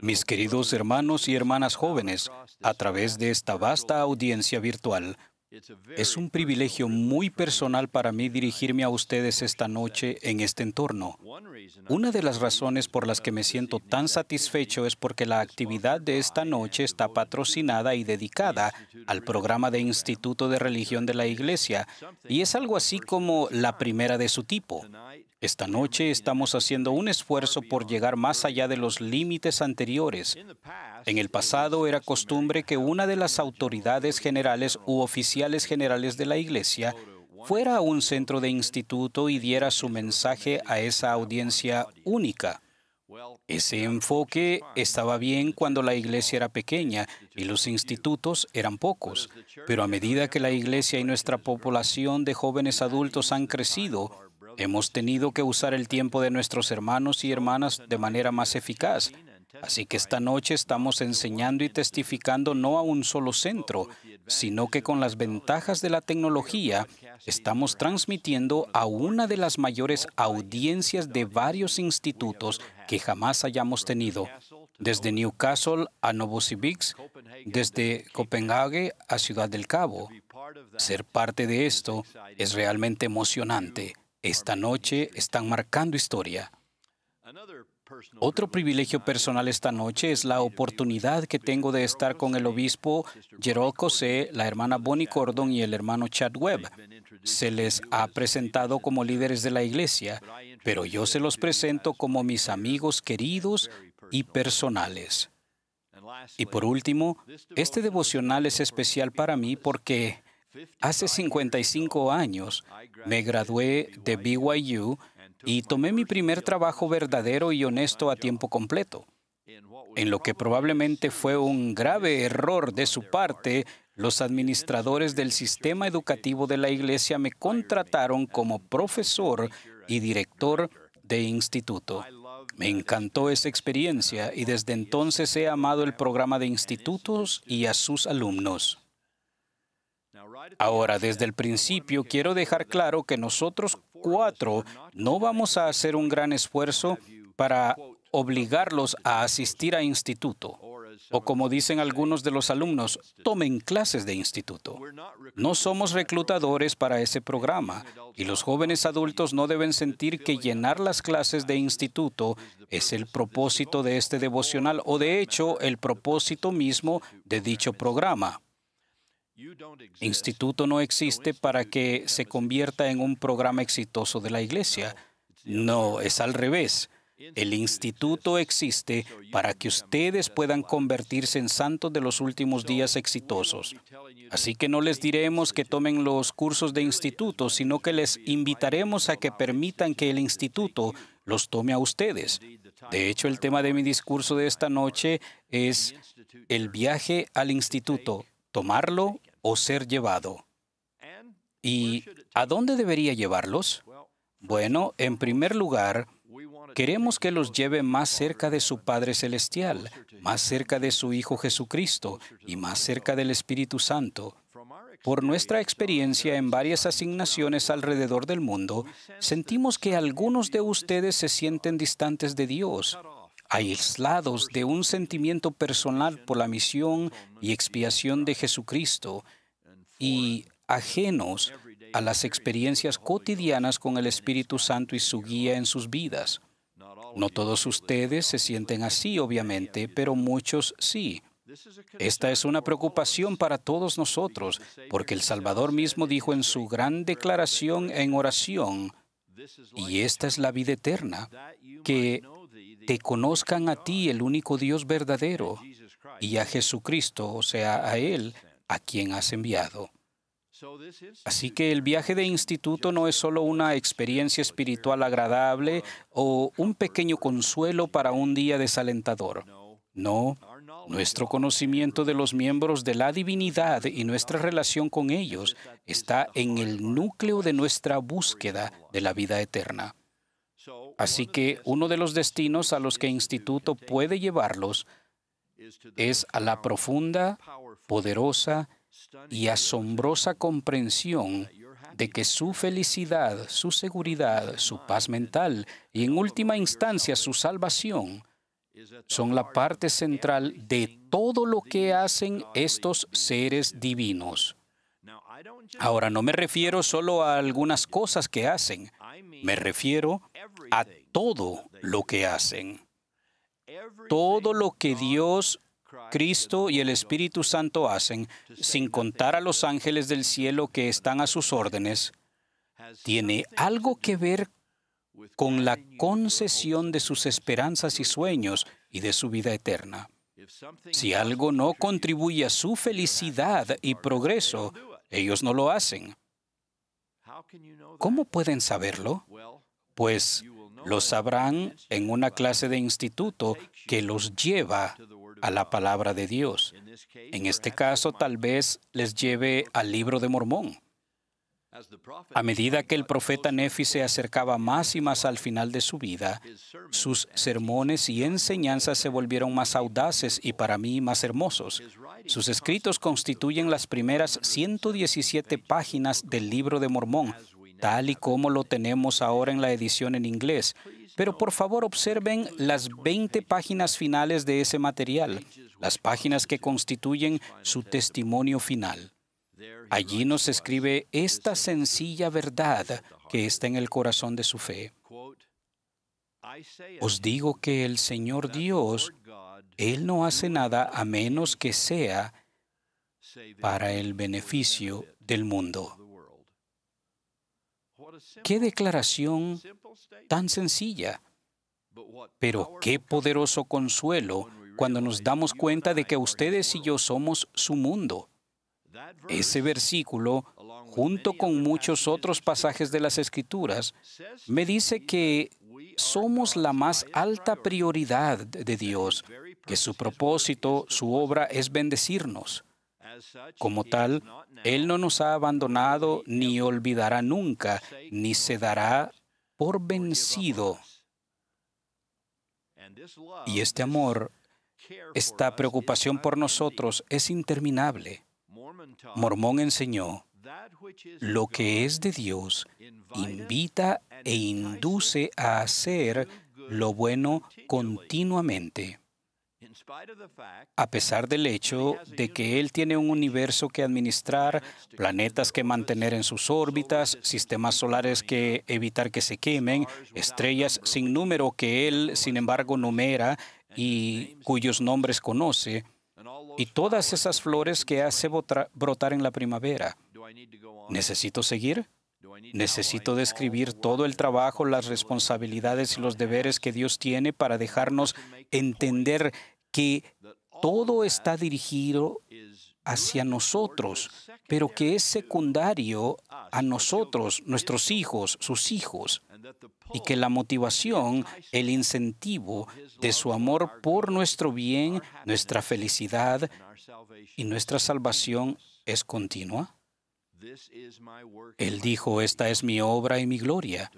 Mis queridos hermanos y hermanas jóvenes, a través de esta vasta audiencia virtual, es un privilegio muy personal para mí dirigirme a ustedes esta noche en este entorno. Una de las razones por las que me siento tan satisfecho es porque la actividad de esta noche está patrocinada y dedicada al programa de Instituto de Religión de la Iglesia, y es algo así como la primera de su tipo. Esta noche estamos haciendo un esfuerzo por llegar más allá de los límites anteriores. En el pasado era costumbre que una de las autoridades generales u oficiales generales de la Iglesia fuera a un centro de instituto y diera su mensaje a esa audiencia única. Ese enfoque estaba bien cuando la iglesia era pequeña y los institutos eran pocos, pero a medida que la iglesia y nuestra población de jóvenes adultos han crecido, hemos tenido que usar el tiempo de nuestros hermanos y hermanas de manera más eficaz. Así que esta noche estamos enseñando y testificando no a un solo centro, sino que con las ventajas de la tecnología estamos transmitiendo a una de las mayores audiencias de varios institutos que jamás hayamos tenido, desde Newcastle a Novosibirsk, desde Copenhague a Ciudad del Cabo. Ser parte de esto es realmente emocionante. Esta noche están marcando historia. Otro privilegio personal esta noche es la oportunidad que tengo de estar con el obispo Gerald Cosé, la hermana Bonnie Cordon y el hermano Chad Webb. Se les ha presentado como líderes de la iglesia, pero yo se los presento como mis amigos queridos y personales. Y por último, este devocional es especial para mí porque hace 55 años me gradué de BYU y tomé mi primer trabajo verdadero y honesto a tiempo completo. En lo que probablemente fue un grave error de su parte, los administradores del sistema educativo de la iglesia me contrataron como profesor y director de instituto. Me encantó esa experiencia y desde entonces he amado el programa de institutos y a sus alumnos. Ahora, desde el principio, quiero dejar claro que nosotros 4 no vamos a hacer un gran esfuerzo para obligarlos a asistir a instituto. O como dicen algunos de los alumnos, tomen clases de instituto. No somos reclutadores para ese programa y los jóvenes adultos no deben sentir que llenar las clases de instituto es el propósito de este devocional o de hecho el propósito mismo de dicho programa. Instituto no existe para que se convierta en un programa exitoso de la iglesia. No, es al revés. El instituto existe para que ustedes puedan convertirse en santos de los últimos días exitosos. Así que no les diremos que tomen los cursos de instituto, sino que les invitaremos a que permitan que el instituto los tome a ustedes. De hecho, el tema de mi discurso de esta noche es el viaje al instituto. ¿Tomarlo o ser llevado? ¿Y a dónde debería llevarlos? Bueno, en primer lugar, queremos que los lleve más cerca de su Padre Celestial, más cerca de su Hijo Jesucristo y más cerca del Espíritu Santo. Por nuestra experiencia en varias asignaciones alrededor del mundo, sentimos que algunos de ustedes se sienten distantes de Dios, aislados de un sentimiento personal por la misión y expiación de Jesucristo y ajenos a las experiencias cotidianas con el Espíritu Santo y su guía en sus vidas. No todos ustedes se sienten así, obviamente, pero muchos sí. Esta es una preocupación para todos nosotros, porque el Salvador mismo dijo en su gran declaración en oración, y esta es la vida eterna, que te conozcan a ti, el único Dios verdadero, y a Jesucristo, o sea, a Él, a quien has enviado. Así que el viaje de instituto no es solo una experiencia espiritual agradable o un pequeño consuelo para un día desalentador. No, nuestro conocimiento de los miembros de la divinidad y nuestra relación con ellos está en el núcleo de nuestra búsqueda de la vida eterna. Así que uno de los destinos a los que Instituto puede llevarlos es a la profunda, poderosa y asombrosa comprensión de que su felicidad, su seguridad, su paz mental y en última instancia su salvación son la parte central de todo lo que hacen estos seres divinos. Ahora, no me refiero solo a algunas cosas que hacen, me refiero a todo lo que hacen. Todo lo que Dios, Cristo y el Espíritu Santo hacen, sin contar a los ángeles del cielo que están a sus órdenes, tiene algo que ver con la concesión de sus esperanzas y sueños y de su vida eterna. Si algo no contribuye a su felicidad y progreso, ellos no lo hacen. ¿Cómo pueden saberlo? Pues lo sabrán en una clase de instituto que los lleva a la palabra de Dios. En este caso, tal vez les lleve al Libro de Mormón. A medida que el profeta Nefi se acercaba más y más al final de su vida, sus sermones y enseñanzas se volvieron más audaces y para mí más hermosos. Sus escritos constituyen las primeras 117 páginas del Libro de Mormón, tal y como lo tenemos ahora en la edición en inglés. Pero por favor observen las 20 páginas finales de ese material, las páginas que constituyen su testimonio final. Allí nos escribe esta sencilla verdad que está en el corazón de su fe. Os digo que el Señor Dios, Él no hace nada a menos que sea para el beneficio del mundo. ¡Qué declaración tan sencilla! Pero qué poderoso consuelo cuando nos damos cuenta de que ustedes y yo somos su mundo. Ese versículo, junto con muchos otros pasajes de las Escrituras, me dice que somos la más alta prioridad de Dios, que su propósito, su obra es bendecirnos. Como tal, Él no nos ha abandonado ni olvidará nunca, ni se dará por vencido. Y este amor, esta preocupación por nosotros es interminable. Mormón enseñó, lo que es de Dios invita e induce a hacer lo bueno continuamente. A pesar del hecho de que Él tiene un universo que administrar, planetas que mantener en sus órbitas, sistemas solares que evitar que se quemen, estrellas sin número que Él, sin embargo, numera y cuyos nombres conoce, y todas esas flores que hace brotar en la primavera. ¿Necesito seguir? ¿Necesito describir todo el trabajo, las responsabilidades y los deberes que Dios tiene para dejarnos entender que todo está dirigido hacia nosotros, pero que es secundario a nosotros, nuestros hijos, sus hijos, y que la motivación, el incentivo de su amor por nuestro bien, nuestra felicidad y nuestra salvación es continua? Él dijo, esta es mi obra y mi gloria,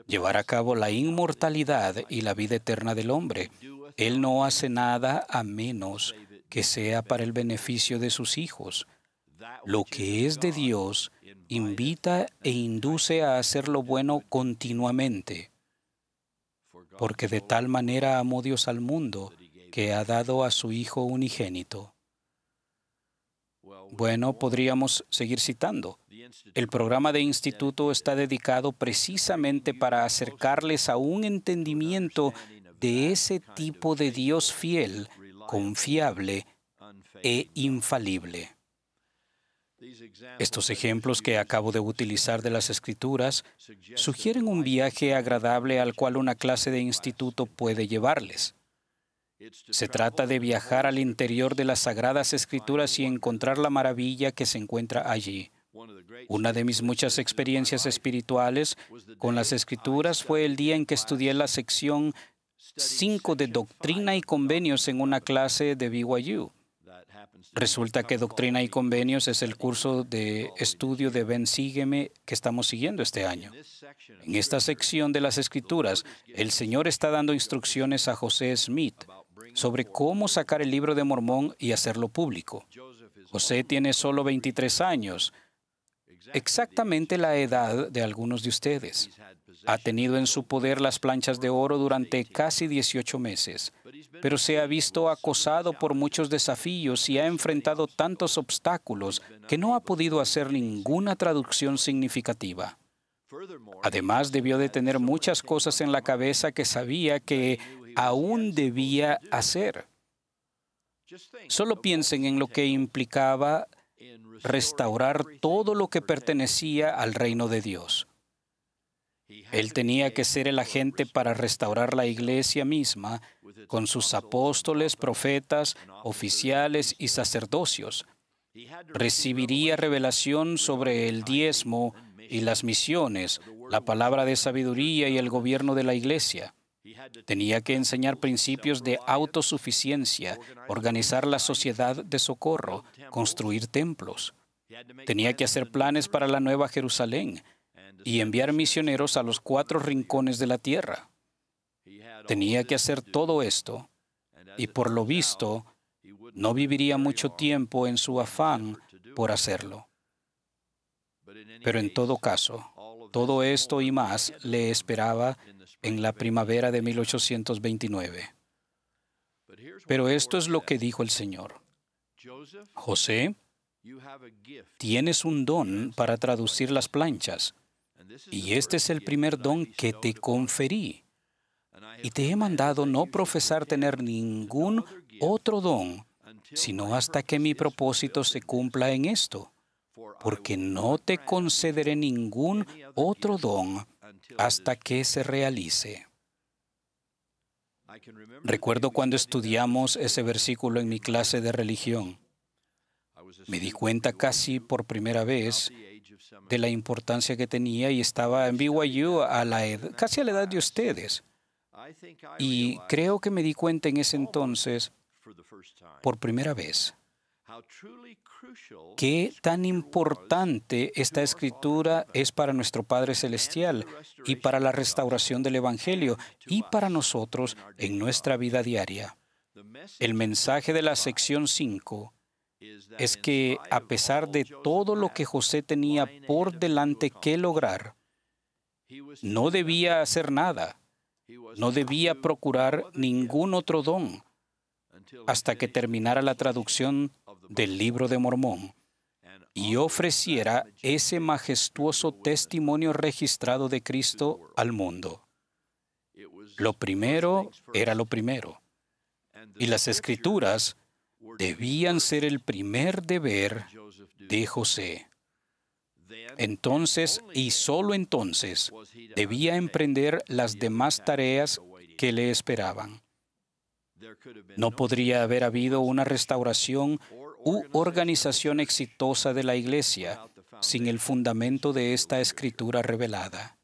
llevar a cabo la inmortalidad y la vida eterna del hombre. Él no hace nada a menos que sea para el beneficio de sus hijos. Lo que es de Dios invita e induce a hacer lo bueno continuamente, porque de tal manera amó Dios al mundo que ha dado a su Hijo unigénito. Bueno, podríamos seguir citando. El programa de instituto está dedicado precisamente para acercarles a un entendimiento de ese tipo de Dios fiel, confiable e infalible. Estos ejemplos que acabo de utilizar de las Escrituras sugieren un viaje agradable al cual una clase de instituto puede llevarles. Se trata de viajar al interior de las Sagradas Escrituras y encontrar la maravilla que se encuentra allí. Una de mis muchas experiencias espirituales con las Escrituras fue el día en que estudié la sección 5 de Doctrina y Convenios en una clase de BYU. Resulta que Doctrina y Convenios es el curso de estudio de Ven, Sígueme que estamos siguiendo este año. En esta sección de las Escrituras, el Señor está dando instrucciones a José Smith sobre cómo sacar el Libro de Mormón y hacerlo público. José tiene solo 23 años, exactamente la edad de algunos de ustedes. Ha tenido en su poder las planchas de oro durante casi 18 meses, pero se ha visto acosado por muchos desafíos y ha enfrentado tantos obstáculos que no ha podido hacer ninguna traducción significativa. Además, debió de tener muchas cosas en la cabeza que sabía que aún debía hacer. Solo piensen en lo que implicaba restaurar todo lo que pertenecía al reino de Dios. Él tenía que ser el agente para restaurar la iglesia misma, con sus apóstoles, profetas, oficiales y sacerdocios. Recibiría revelación sobre el diezmo y las misiones, la palabra de sabiduría y el gobierno de la iglesia. Tenía que enseñar principios de autosuficiencia, organizar la sociedad de socorro, construir templos. Tenía que hacer planes para la Nueva Jerusalén y enviar misioneros a los 4 rincones de la tierra. Tenía que hacer todo esto y, por lo visto, no viviría mucho tiempo en su afán por hacerlo. Pero en todo caso, todo esto y más le esperaba en la primavera de 1829. Pero esto es lo que dijo el Señor. José, tienes un don para traducir las planchas, y este es el primer don que te conferí. Y te he mandado no profesar tener ningún otro don, sino hasta que mi propósito se cumpla en esto, porque no te concederé ningún otro don hasta que se realice. Recuerdo cuando estudiamos ese versículo en mi clase de religión. Me di cuenta casi por primera vez de la importancia que tenía y estaba en BYU casi a la edad de ustedes. Y creo que me di cuenta en ese entonces, por primera vez, qué tan importante esta escritura es para nuestro Padre Celestial y para la restauración del Evangelio y para nosotros en nuestra vida diaria. El mensaje de la sección 5 es que, a pesar de todo lo que José tenía por delante que lograr, no debía hacer nada, no debía procurar ningún otro don hasta que terminara la traducción del Libro de Mormón y ofreciera ese majestuoso testimonio registrado de Cristo al mundo. Lo primero era lo primero, y las Escrituras debían ser el primer deber de José. Entonces, y solo entonces, debía emprender las demás tareas que le esperaban. No podría haber habido una restauración u organización exitosa de la Iglesia sin el fundamento de esta Escritura revelada.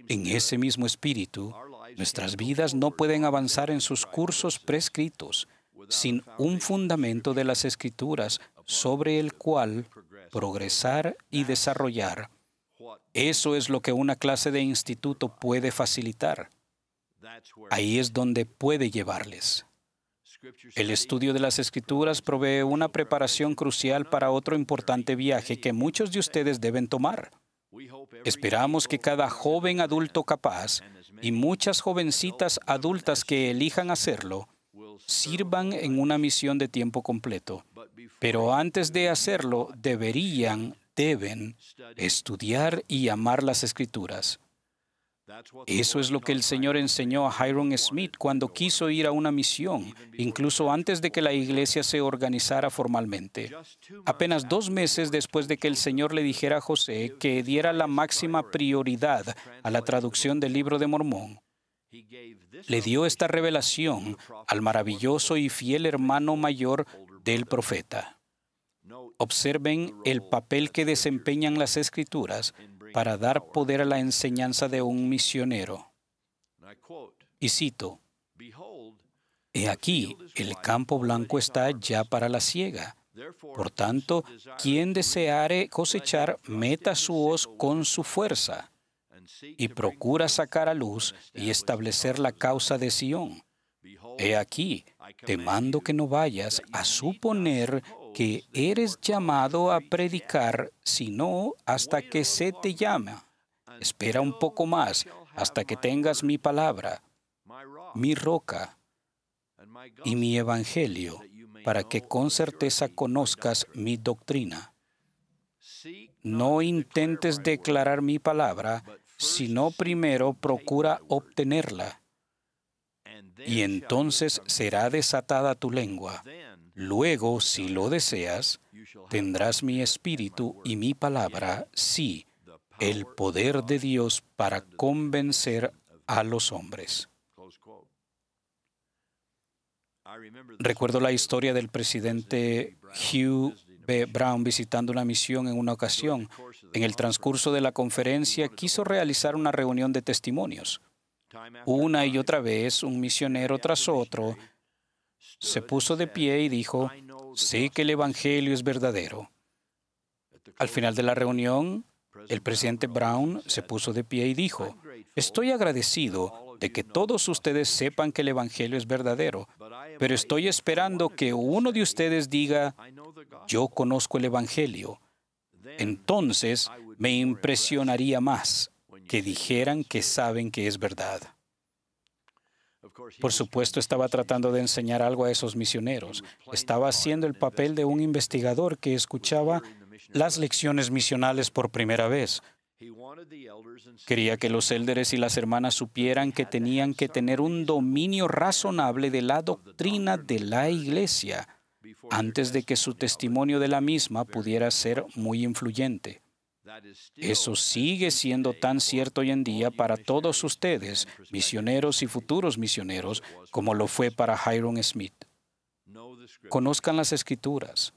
En ese mismo espíritu, nuestras vidas no pueden avanzar en sus cursos prescritos sin un fundamento de las Escrituras sobre el cual progresar y desarrollar. Eso es lo que una clase de instituto puede facilitar. Ahí es donde puede llevarles. El estudio de las Escrituras provee una preparación crucial para otro importante viaje que muchos de ustedes deben tomar. Esperamos que cada joven adulto capaz y muchas jovencitas adultas que elijan hacerlo sirvan en una misión de tiempo completo. Pero antes de hacerlo, deben estudiar y amar las Escrituras. Eso es lo que el Señor enseñó a Hyrum Smith cuando quiso ir a una misión, incluso antes de que la iglesia se organizara formalmente. Apenas 2 meses después de que el Señor le dijera a José que diera la máxima prioridad a la traducción del Libro de Mormón, le dio esta revelación al maravilloso y fiel hermano mayor del profeta. Observen el papel que desempeñan las Escrituras para dar poder a la enseñanza de un misionero. Y cito, «He aquí, el campo blanco está ya para la siega. Por tanto, quien deseare cosechar, meta su hoz con su fuerza, y procura sacar a luz y establecer la causa de Sión. He aquí, te mando que no vayas a suponer que eres llamado a predicar, sino hasta que se te llama. Espera un poco más, hasta que tengas mi palabra, mi roca, y mi evangelio, para que con certeza conozcas mi doctrina. No intentes declarar mi palabra, sino primero procura obtenerla, y entonces será desatada tu lengua. Luego, si lo deseas, tendrás mi espíritu y mi palabra, sí, el poder de Dios para convencer a los hombres. Recuerdo la historia del presidente Hugh B. Brown visitando una misión en una ocasión. En el transcurso de la conferencia quiso realizar una reunión de testimonios. Una y otra vez, un misionero tras otro se puso de pie y dijo: sé que el Evangelio es verdadero. Al final de la reunión, el presidente Brown se puso de pie y dijo: estoy agradecido de que todos ustedes sepan que el Evangelio es verdadero, pero estoy esperando que uno de ustedes diga: yo conozco el Evangelio. Entonces me impresionaría más que dijeran que saben que es verdad. Por supuesto, estaba tratando de enseñar algo a esos misioneros. Estaba haciendo el papel de un investigador que escuchaba las lecciones misionales por primera vez. Quería que los élderes y las hermanas supieran que tenían que tener un dominio razonable de la doctrina de la Iglesia antes de que su testimonio de la misma pudiera ser muy influyente. Eso sigue siendo tan cierto hoy en día para todos ustedes, misioneros y futuros misioneros, como lo fue para Hyrum Smith. Conozcan las Escrituras.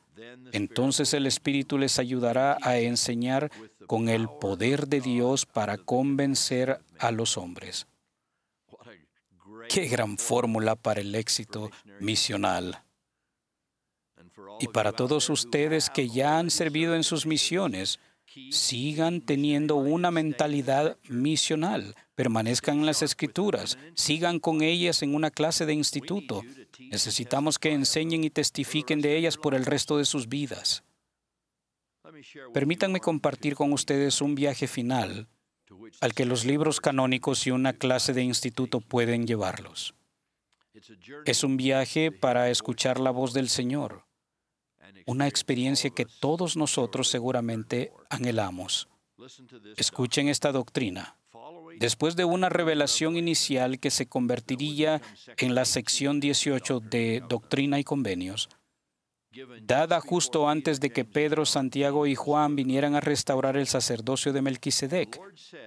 Entonces el Espíritu les ayudará a enseñar con el poder de Dios para convencer a los hombres. ¡Qué gran fórmula para el éxito misional! Y para todos ustedes que ya han servido en sus misiones, sigan teniendo una mentalidad misional. Permanezcan en las Escrituras. Sigan con ellas en una clase de instituto. Necesitamos que enseñen y testifiquen de ellas por el resto de sus vidas. Permítanme compartir con ustedes un viaje final al que los libros canónicos y una clase de instituto pueden llevarlos. Es un viaje para escuchar la voz del Señor. Una experiencia que todos nosotros seguramente anhelamos. Escuchen esta doctrina. Después de una revelación inicial que se convertiría en la sección 18 de Doctrina y Convenios, dada justo antes de que Pedro, Santiago y Juan vinieran a restaurar el sacerdocio de Melquisedec,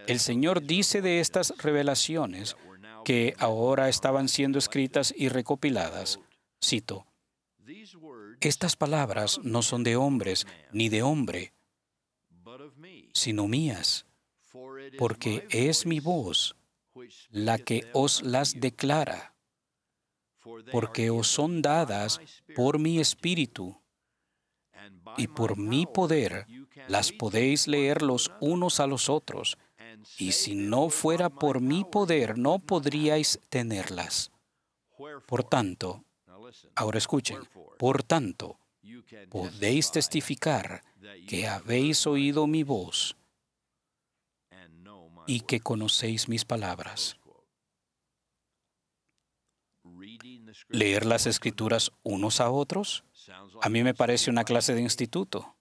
el Señor dice de estas revelaciones que ahora estaban siendo escritas y recopiladas. Cito: estas palabras no son de hombres ni de hombre, sino mías, porque es mi voz la que os las declara, porque os son dadas por mi espíritu, y por mi poder las podéis leer los unos a los otros, y si no fuera por mi poder, no podríais tenerlas. Por tanto, ahora escuchen, por tanto, podéis testificar que habéis oído mi voz y que conocéis mis palabras. ¿Leer las Escrituras unos a otros? A mí me parece una clase de instituto.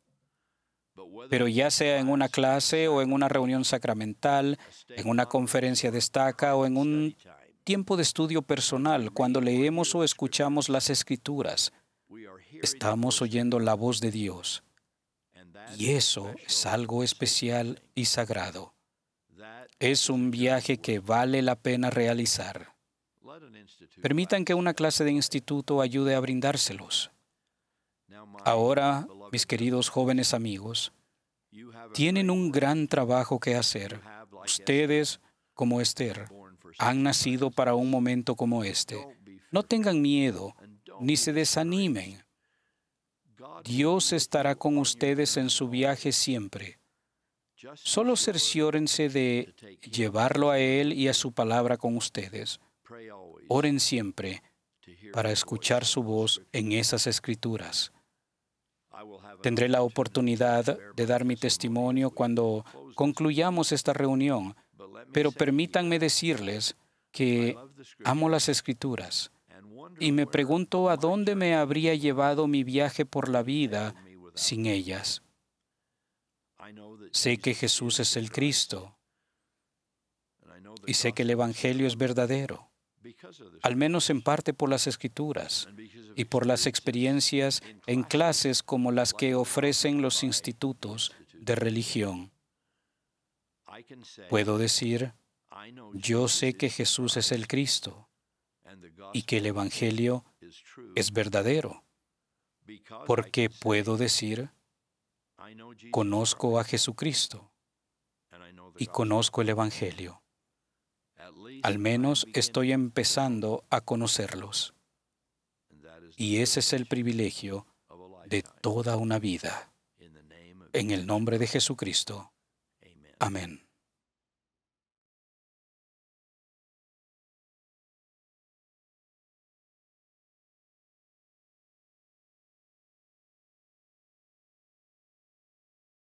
Pero ya sea en una clase o en una reunión sacramental, en una conferencia destaca o en un tiempo de estudio personal, cuando leemos o escuchamos las Escrituras, estamos oyendo la voz de Dios. Y eso es algo especial y sagrado. Es un viaje que vale la pena realizar. Permitan que una clase de instituto ayude a brindárselos. Ahora, mis queridos jóvenes amigos, tienen un gran trabajo que hacer. Ustedes, como Esther, han nacido para un momento como este. No tengan miedo, ni se desanimen. Dios estará con ustedes en su viaje siempre. Solo cerciórense de llevarlo a Él y a su palabra con ustedes. Oren siempre para escuchar su voz en esas Escrituras. Tendré la oportunidad de dar mi testimonio cuando concluyamos esta reunión, pero permítanme decirles que amo las Escrituras y me pregunto a dónde me habría llevado mi viaje por la vida sin ellas. Sé que Jesús es el Cristo y sé que el Evangelio es verdadero, al menos en parte por las Escrituras y por las experiencias en clases como las que ofrecen los institutos de religión. Puedo decir, yo sé que Jesús es el Cristo y que el Evangelio es verdadero, porque puedo decir, conozco a Jesucristo y conozco el Evangelio. Al menos estoy empezando a conocerlos. Y ese es el privilegio de toda una vida. En el nombre de Jesucristo. Amén.